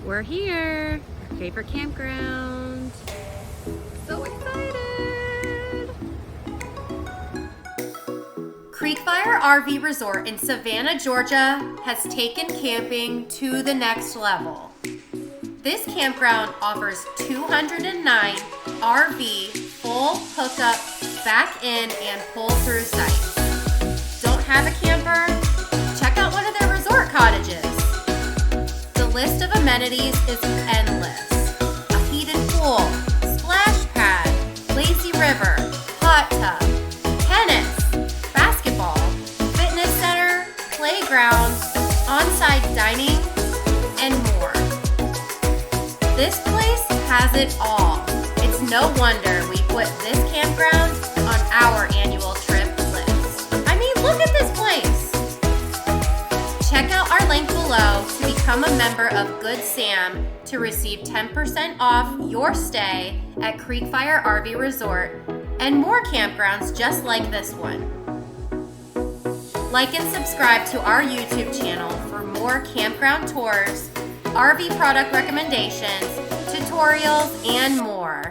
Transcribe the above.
We're here, our favorite campground. So excited! CreekFire RV Resort in Savanna, Georgia has taken camping to the next level. This campground offers 209 RV full hookup, back in and pull through sites. Don't have a camper? Check out one of their resort cottages. The list of amenities is endless. A heated pool, splash pad, lazy river, hot tub, tennis, basketball, fitness center, playground, on-site dining, and more. This place has it all. It's no wonder we put this campground on our annual trip list. I mean, look at this place. Check out our link below to become a member of Good Sam to receive 10% off your stay at CreekFire RV Resort and more campgrounds just like this one. Like and subscribe to our YouTube channel for more campground tours, RV product recommendations, tutorials, and more.